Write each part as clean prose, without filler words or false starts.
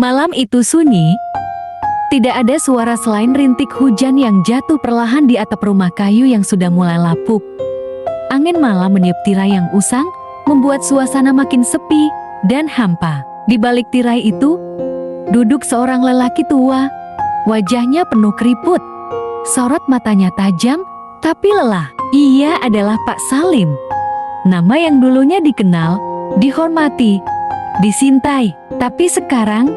Malam itu sunyi. Tidak ada suara selain rintik hujan yang jatuh perlahan di atap rumah kayu yang sudah mulai lapuk. Angin malam meniup tirai yang usang, membuat suasana makin sepi dan hampa. Di balik tirai itu, duduk seorang lelaki tua. Wajahnya penuh keriput. Sorot matanya tajam, tapi lelah. Ia adalah Pak Salim. Nama yang dulunya dikenal, dihormati, disintai. Tapi sekarang,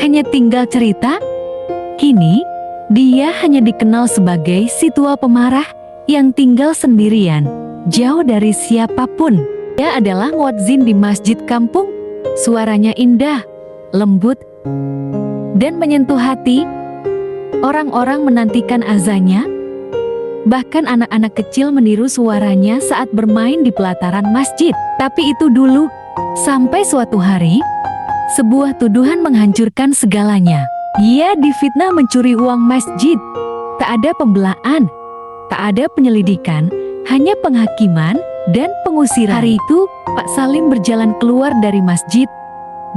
hanya tinggal cerita. Kini, dia hanya dikenal sebagai si tua pemarah yang tinggal sendirian, jauh dari siapapun. Dia adalah muadzin di masjid kampung. Suaranya indah, lembut, dan menyentuh hati. Orang-orang menantikan azannya. Bahkan anak-anak kecil meniru suaranya saat bermain di pelataran masjid. Tapi itu dulu, sampai suatu hari, sebuah tuduhan menghancurkan segalanya. Ia difitnah mencuri uang masjid. Tak ada pembelaan, tak ada penyelidikan, hanya penghakiman dan pengusiran. Hari itu, Pak Salim berjalan keluar dari masjid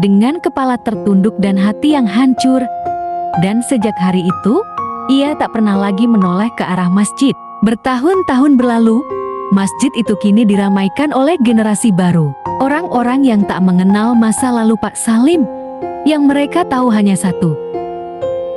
dengan kepala tertunduk dan hati yang hancur. Dan sejak hari itu, ia tak pernah lagi menoleh ke arah masjid. Bertahun-tahun berlalu, masjid itu kini diramaikan oleh generasi baru. Orang-orang yang tak mengenal masa lalu Pak Salim, yang mereka tahu hanya satu.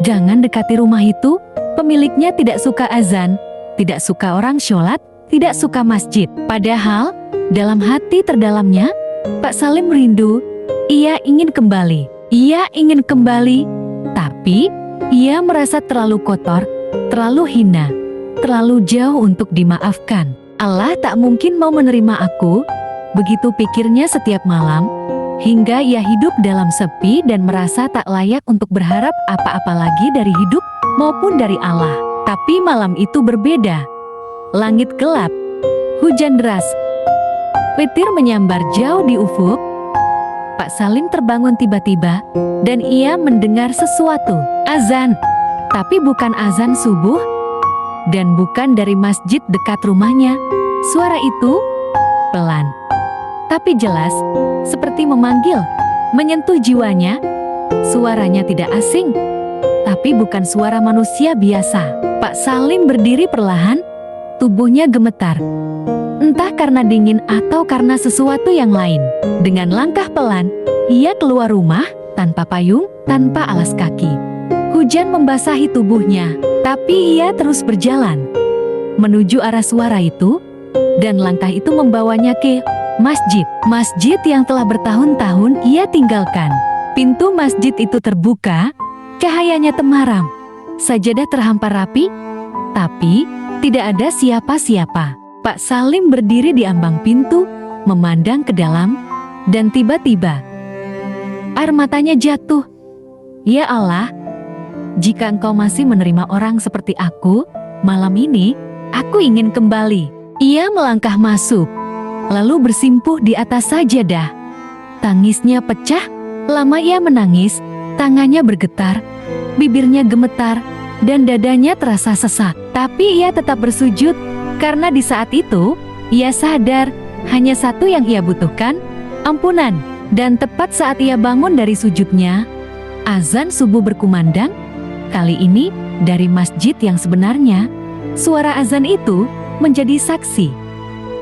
Jangan dekati rumah itu, pemiliknya tidak suka azan, tidak suka orang sholat, tidak suka masjid. Padahal, dalam hati terdalamnya, Pak Salim rindu, ia ingin kembali. Ia ingin kembali, tapi ia merasa terlalu kotor, terlalu hina, terlalu jauh untuk dimaafkan. Allah tak mungkin mau menerima aku, begitu pikirnya setiap malam, hingga ia hidup dalam sepi dan merasa tak layak untuk berharap apa-apa lagi dari hidup maupun dari Allah. Tapi malam itu berbeda. Langit gelap, hujan deras, petir menyambar jauh di ufuk. Pak Salim terbangun tiba-tiba dan ia mendengar sesuatu. Azan, tapi bukan azan subuh dan bukan dari masjid dekat rumahnya. Suara itu pelan, tapi jelas, seperti memanggil, menyentuh jiwanya. Suaranya tidak asing, tapi bukan suara manusia biasa. Pak Salim berdiri perlahan, tubuhnya gemetar. Entah karena dingin atau karena sesuatu yang lain. Dengan langkah pelan, ia keluar rumah, tanpa payung, tanpa alas kaki. Hujan membasahi tubuhnya, tapi ia terus berjalan menuju arah suara itu, dan langkah itu membawanya ke masjid. Masjid yang telah bertahun-tahun ia tinggalkan. Pintu masjid itu terbuka, cahayanya temaram, sajadah terhampar rapi, tapi tidak ada siapa-siapa. Pak Salim berdiri di ambang pintu, memandang ke dalam, dan tiba-tiba air matanya jatuh. Ya Allah, jika Engkau masih menerima orang seperti aku, malam ini aku ingin kembali. Ia melangkah masuk, lalu bersimpuh di atas sajadah. Tangisnya pecah, lama ia menangis, tangannya bergetar, bibirnya gemetar, dan dadanya terasa sesak. Tapi ia tetap bersujud, karena di saat itu, ia sadar hanya satu yang ia butuhkan, ampunan. Dan tepat saat ia bangun dari sujudnya, azan subuh berkumandang. Kali ini, dari masjid yang sebenarnya, suara azan itu menjadi saksi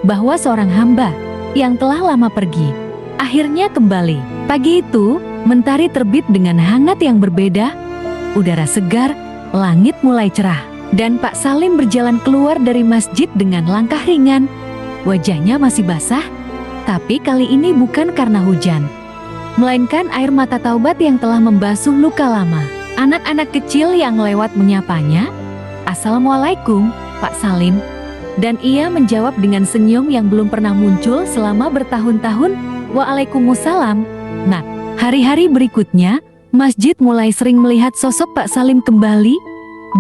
bahwa seorang hamba yang telah lama pergi, akhirnya kembali. Pagi itu, mentari terbit dengan hangat yang berbeda, udara segar, langit mulai cerah, dan Pak Salim berjalan keluar dari masjid dengan langkah ringan. Wajahnya masih basah, tapi kali ini bukan karena hujan, melainkan air mata taubat yang telah membasuh luka lama. Anak-anak kecil yang lewat menyapanya, "Assalamualaikum, Pak Salim." Dan ia menjawab dengan senyum yang belum pernah muncul selama bertahun-tahun, "Waalaikumsalam, Nak." Hari-hari berikutnya, masjid mulai sering melihat sosok Pak Salim kembali,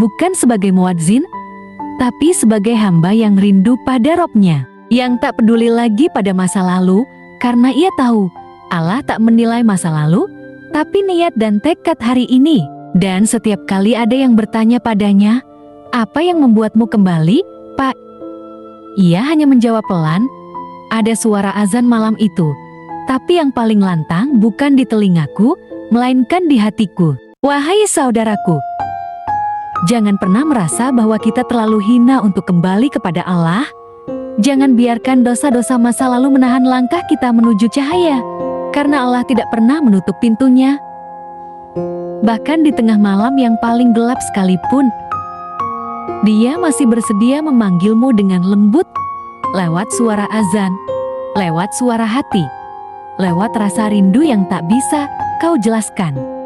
bukan sebagai muadzin, tapi sebagai hamba yang rindu pada Robnya, yang tak peduli lagi pada masa lalu, karena ia tahu Allah tak menilai masa lalu, tapi niat dan tekad hari ini. Dan setiap kali ada yang bertanya padanya, "Apa yang membuatmu kembali, Pak?" Ia hanya menjawab pelan, "Ada suara azan malam itu, tapi yang paling lantang bukan di telingaku, melainkan di hatiku. Wahai saudaraku, jangan pernah merasa bahwa kita terlalu hina untuk kembali kepada Allah. Jangan biarkan dosa-dosa masa lalu menahan langkah kita menuju cahaya, karena Allah tidak pernah menutup pintunya. Bahkan di tengah malam yang paling gelap sekalipun, Dia masih bersedia memanggilmu dengan lembut, lewat suara azan, lewat suara hati, lewat rasa rindu yang tak bisa kau jelaskan.